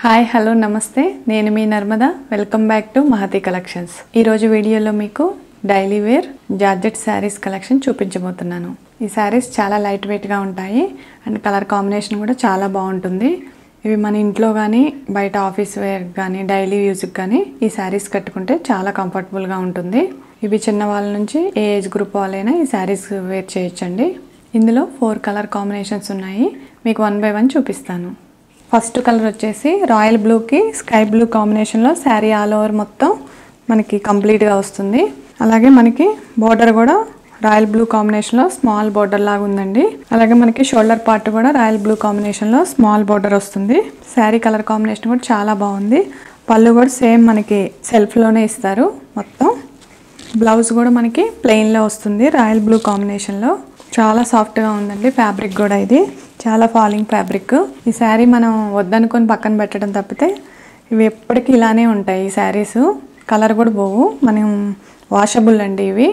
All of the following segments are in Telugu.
హాయ్ హలో నమస్తే నేను మీ Narmada welcome back to Mahathi collections. ఈ రోజు వీడియోలో మీకు daily wear georgette sarees collection చూపించబోతున్నాను। ఈ సారీస్ చాలా లైట్ వెయిట్ గా ఉంటాయి అండ్ కలర్ కాంబినేషన్ కూడా చాలా బాగుంటుంది। ఇవి మన ఇంట్లో గాని బయట ఆఫీస్ వేర్ గాని డైలీ యూస్ కి గాని ఈ సారీస్ కట్టుకుంటే చాలా కంఫర్టబుల్ గా ఉంటుంది। ఇవి చిన్న వాళ్ళ నుంచి ఏ ఏజ్ గ్రూప్ వాళ్ళైనా ఈ సారీస్ వేర్ చేయొచ్చండి। ఇందులో 4 కలర్ కాంబినేషన్స్ ఉన్నాయి, మీకు 1 బై 1 చూపిస్తాను। ఫస్ట్ కలర్ వచ్చేసి రాయల్ బ్లూ కి స్కై బ్లూ కాంబినేషన్ లో సారీ ఆల్ ఓవర్ మొత్తం మనకి కంప్లీట్ గా వస్తుంది। అలాగే మనకి బోర్డర్ కూడా రాయల్ బ్లూ కాంబినేషన్ లో స్మాల్ బోర్డర్ లాగా ఉందండి। అలాగే మనకి షోల్డర్ పార్ట్ కూడా రాయల్ బ్లూ కాంబినేషన్ లో స్మాల్ బోర్డర్ వస్తుంది। సారీ కలర్ కాంబినేషన్ కూడా చాలా బాగుంది। పళ్ళు కూడా సేమ్ మనకి సెల్ఫ్ లోనే ఇస్తారు మొత్తం। బ్లౌజ్ కూడా మనకి ప్లెయిన్ లో వస్తుంది రాయల్ బ్లూ కాంబినేషన్ లో। చాలా సాఫ్ట్ గా ఉందండి ఫ్యాబ్రిక్ కూడా, ఇది చాలా ఫాలింగ్ ఫ్యాబ్రిక్। ఈ సారీ మనం వద్దనుకొని పక్కన పెట్టడం తప్పితే ఇవి ఎప్పటికీ ఇలానే ఉంటాయి। ఈ సారీస్ కలర్ కూడా పోవు, మనం వాషబుల్ అండి, ఇవి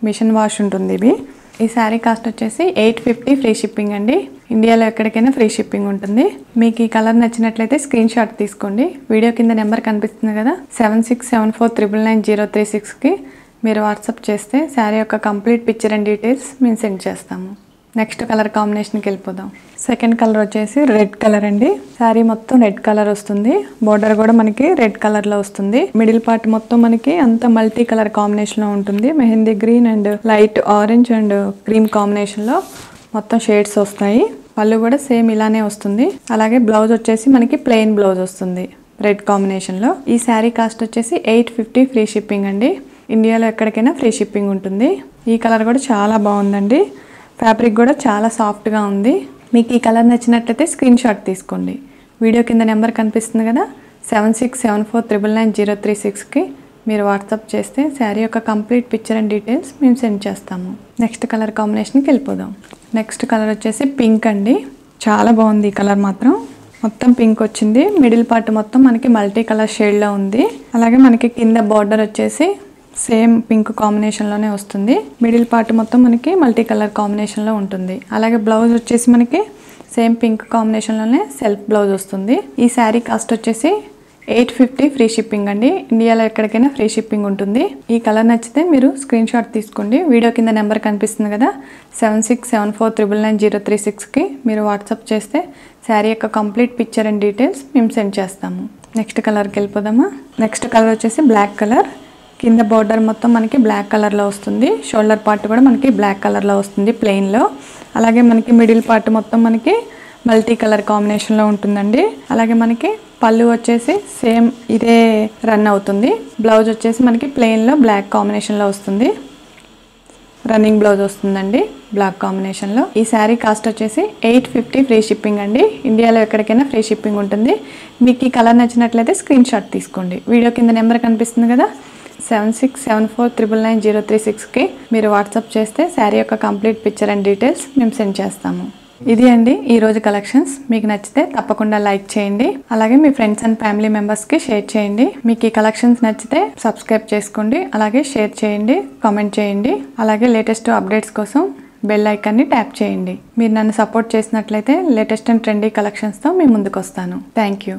మిషన్ వాష్ ఉంటుంది ఇవి। ఈ సారీ కాస్ట్ వచ్చేసి 850 ఫ్రీ షిప్పింగ్ అండి। ఇండియాలో ఎక్కడికైనా ఫ్రీ షిప్పింగ్ ఉంటుంది। మీకు ఈ కలర్ నచ్చినట్లయితే స్క్రీన్ షాట్ తీసుకోండి। వీడియో కింద నెంబర్ కనిపిస్తుంది కదా 7674999036 కి మీరు వాట్సాప్ చేస్తే సారీ యొక్క కంప్లీట్ పిక్చర్ అండ్ డీటెయిల్స్ మేము సెండ్ చేస్తాము। నెక్స్ట్ కలర్ కాంబినేషన్కి వెళ్ళిపోదాం। సెకండ్ కలర్ వచ్చేసి రెడ్ కలర్ అండి। సారీ మొత్తం రెడ్ కలర్ వస్తుంది, బోర్డర్ కూడా మనకి రెడ్ కలర్ లో వస్తుంది। మిడిల్ పార్ట్ మొత్తం మనకి అంత మల్టీ కలర్ కాంబినేషన్ లో ఉంటుంది। Mehndi green and light orange and cream combination లో మొత్తం షేడ్స్ వస్తాయి। పళ్ళు కూడా సేమ్ ఇలానే వస్తుంది। అలాగే బ్లౌజ్ వచ్చేసి మనకి ప్లెయిన్ బ్లౌజ్ వస్తుంది రెడ్ కాంబినేషన్ లో। ఈ సారీ కాస్ట్ వచ్చేసి 850 ఫ్రీ షిప్పింగ్ అండి। ఇండియాలో ఎక్కడికైనా ఫ్రీ షిప్పింగ్ ఉంటుంది। ఈ కలర్ కూడా చాలా బాగుందండి, ఫ్యాబ్రిక్ కూడా చాలా సాఫ్ట్గా ఉంది। మీకు ఈ కలర్ నచ్చినట్లయితే స్క్రీన్ షాట్ తీసుకోండి। వీడియో కింద నెంబర్ కనిపిస్తుంది కదా 7674999036 కి మీరు వాట్సాప్ చేస్తే శారీ యొక్క కంప్లీట్ పిక్చర్ అండ్ డీటెయిల్స్ మేము సెండ్ చేస్తాము। నెక్స్ట్ కలర్ కాంబినేషన్కి వెళ్ళిపోదాం। నెక్స్ట్ కలర్ వచ్చేసి పింక్ అండి, చాలా బాగుంది ఈ కలర్ మాత్రం। మొత్తం పింక్ వచ్చింది, మిడిల్ పార్ట్ మొత్తం మనకి మల్టీ కలర్ షేడ్లో ఉంది। అలాగే మనకి కింద బార్డర్ వచ్చేసి సేమ్ పింక్ కాంబినేషన్ లోనే వస్తుంది। మిడిల్ పార్ట్ మొత్తం మనకి మల్టీ కలర్ కాంబినేషన్ లో ఉంటుంది। అలాగే బ్లౌజ్ వచ్చేసి మనకి సేమ్ పింక్ కాంబినేషన్ లోనే సెల్ఫ్ బ్లౌజ్ వస్తుంది। ఈ శారీ కాస్ట్ వచ్చేసి 850 ఫ్రీ షిప్పింగ్ అండి। ఇండియాలో ఎక్కడికైనా ఫ్రీ షిప్పింగ్ ఉంటుంది। ఈ కలర్ నచ్చితే మీరు స్క్రీన్ షాట్ తీసుకోండి। వీడియో కింద నెంబర్ కనిపిస్తుంది కదా 7674999036 కి మీరు వాట్సాప్ చేస్తే శారీ యొక్క కంప్లీట్ పిక్చర్ అండ్ డీటెయిల్స్ మేము సెండ్ చేస్తాము। నెక్స్ట్ కలర్కి వెళ్ళిపోదామా। నెక్స్ట్ కలర్ వచ్చేసి బ్లాక్ కలర్, కింద బోర్డర్ మొత్తం మనకి బ్లాక్ కలర్లో వస్తుంది। షోల్డర్ పార్ట్ కూడా మనకి బ్లాక్ కలర్లో వస్తుంది ప్లెయిన్లో। అలాగే మనకి మిడిల్ పార్ట్ మొత్తం మనకి మల్టీ కలర్ కాంబినేషన్లో ఉంటుందండి। అలాగే మనకి పళ్ళు వచ్చేసి సేమ్ ఇదే రన్ అవుతుంది। బ్లౌజ్ వచ్చేసి మనకి ప్లెయిన్లో బ్లాక్ కాంబినేషన్లో వస్తుంది, రన్నింగ్ బ్లౌజ్ వస్తుందండి బ్లాక్ కాంబినేషన్లో। ఈ శారీ కాస్ట్ వచ్చేసి 850 ఫ్రీ షిప్పింగ్ అండి। ఇండియాలో ఎక్కడికైనా ఫ్రీ షిప్పింగ్ ఉంటుంది। మీకు ఈ కలర్ నచ్చినట్లయితే స్క్రీన్ షాట్ తీసుకోండి। వీడియో కింద నెంబర్ కనిపిస్తుంది కదా 7674999036 కి మీరు వాట్సాప్ చేస్తే శారీ యొక్క కంప్లీట్ పిక్చర్ అండ్ డీటెయిల్స్ మేము సెండ్ చేస్తాము। ఇది అండి ఈ రోజు కలెక్షన్స్। మీకు నచ్చితే తప్పకుండా లైక్ చేయండి, అలాగే మీ ఫ్రెండ్స్ అండ్ ఫ్యామిలీ మెంబర్స్కి షేర్ చేయండి। మీకు ఈ కలెక్షన్స్ నచ్చితే సబ్స్క్రైబ్ చేసుకోండి, అలాగే షేర్ చేయండి, కామెంట్ చేయండి। అలాగే లేటెస్ట్ అప్డేట్స్ కోసం బెల్ ఐకాన్ని ట్యాప్ చేయండి। మీరు నన్ను సపోర్ట్ చేసినట్లయితే లేటెస్ట్ అండ్ ట్రెండీ కలెక్షన్స్తో మీ ముందుకు వస్తాను। Thank you.